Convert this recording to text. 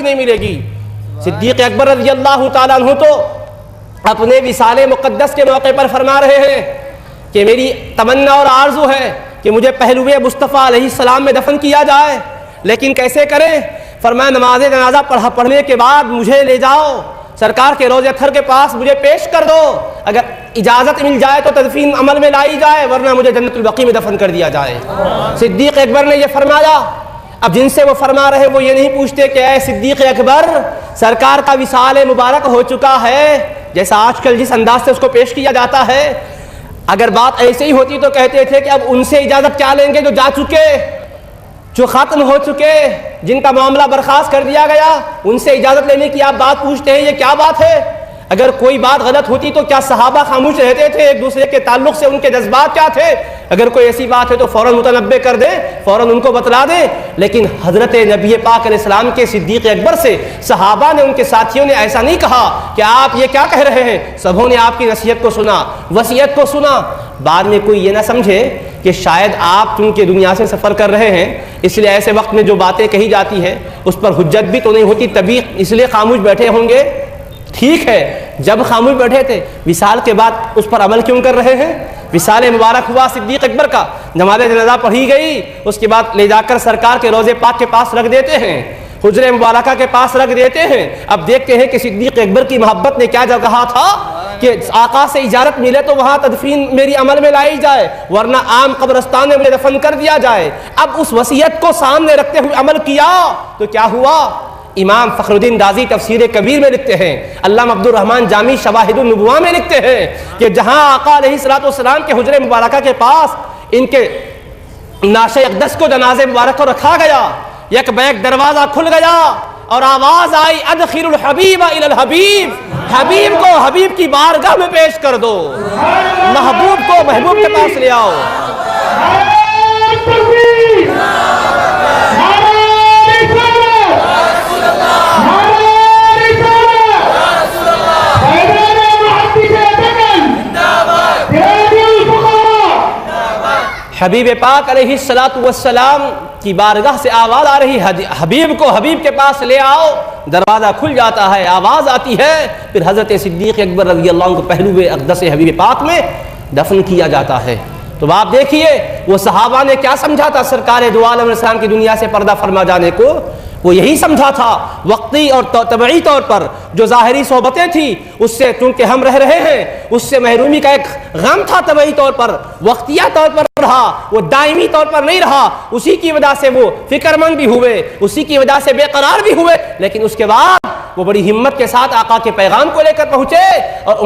नहीं मिलेगी। सिद्दीक़ अकबर रज़ियल्लाहु ताला अन्हु तो अपने विसाले मुक़द्दस के मौके पर फरमा रहे हैं कि मेरी तमन्ना और आरज़ू है कि मुझे पहलुए मुस्तफ़ा अलैहिस्सलाम में दफन किया जाए, लेकिन कैसे करें? फरमाया नमाज जनाजा पढ़ने के बाद मुझे ले जाओ, सरकार के रोज़े अत्थर के पास मुझे पेश कर दो, अगर इजाज़त मिल जाए तो तदफीन अमल में लाई जाए, वरना मुझे जन्नतुल बक़ी में दफन कर दिया जाए। सिद्दीक़ अकबर ने यह फरमाया। अब जिनसे वो फरमा रहे वो ये नहीं पूछते कि ऐ सिद्दीक़ अकबर, सरकार का विसाल मुबारक हो चुका है, जैसा आजकल जिस अंदाज से उसको पेश किया जाता है। अगर बात ऐसे ही होती तो कहते थे कि अब उनसे इजाज़त क्या लेंगे जो जा चुके, जो ख़त्म हो चुके, जिनका मामला बर्खास्त कर दिया गया, उनसे इजाज़त लेने की आप बात पूछते हैं, ये क्या बात है? अगर कोई बात गलत होती तो क्या सहाबा खामोश रहते थे? एक दूसरे के ताल्लुक़ से उनके जज्बात क्या थे? अगर कोई ऐसी बात है तो फ़ौरन मुतनब्बे कर दे, फ़ौरन उनको बतला दे। लेकिन हज़रत नबी पाक अलैहिस्सलाम के सिद्दीक़ अकबर से सहाबा ने, उनके साथियों ने ऐसा नहीं कहा कि आप ये क्या कह रहे हैं। सबों ने आपकी नसीहत को सुना, वसीयत को सुना। बाद में कोई ये ना समझे कि शायद आप चूँकि दुनिया से सफ़र कर रहे हैं, इसलिए ऐसे वक्त में जो बातें कही जाती है उस पर हुज्जत भी तो नहीं होती, तभी इसलिए खामोश बैठे होंगे। ठीक है, जब खामोश बैठे थे, विसाल के बाद उस पर अमल क्यों कर रहे हैं? विसाल मुबारक हुआ सिद्दीक़ अकबर का, नमाज़ जनाज़ा पढ़ी गई, उसके बाद ले जाकर सरकार के रोज़े पाक के पास रख देते हैं, हुज्रे मुबारका के पास रख देते हैं। अब देखते हैं कि सिद्दीक़ अकबर की मोहब्बत ने क्या जब कहा था कि आका से इजाज़त मिले तो वहाँ तदफीन मेरी अमल में लाई जाए, वरना आम कब्रिस्तान में मुझे दफन कर दिया जाए। अब उस वसीयत को सामने रखते हुए अमल किया तो क्या हुआ? इमाम फ़खरुद्दीन राज़ी तफ़सीर कबीर में लिखते हैं, अल्लामा अब्दुर रहमान जामी शवाहिदुन नुबुव्वा में लिखते हैं कि जहाँ आका अलैहिस्सलाम के हुज्रे मुबारका के पास इनके नाशे अक़दस को, जनाज़े मुबारक को रखा गया, एक बैक दरवाज़ा खुल गया और आवाज़ आई, अदखिलुल हबीब इलल हबीब, हबीब को हबीब की बारगाह में पेश कर दो, महबूब को महबूब के पास ले आओ। हबीब पाक अलैहिस्सलातु वस्सलाम की बारगाह से आवाज़ आ रही, हबीब को हबीब के पास ले आओ। दरवाज़ा खुल जाता है, आवाज़ आती है, फिर हज़रत सिद्दीक़ अकबर रज़ियल्लाहु अन्हु को पहलुए अक़दस हबीब पाक में दफन किया जाता है। तो आप देखिए वो सहाबा ने क्या समझा था सरकार दो आलम अलैहिस्सलाम की दुनिया से पर्दा फरमा जाने को। वो यही समझा था वक्ती और तबई तौर पर जो ज़ाहिरी सोहबतें थी उससे चूँकि हम रह रहे हैं, उससे महरूमी का एक गम था, तबई तौर पर, वक्तिया तौर पर रहा, वो दायमी तौर पर नहीं रहा। उसी की वजह से वो फिक्रमंद भी हुए, उसी की वजह से बेकरार भी हुए, लेकिन उसके बाद वो बड़ी हिम्मत के साथ आका के पैगाम को लेकर पहुँचे और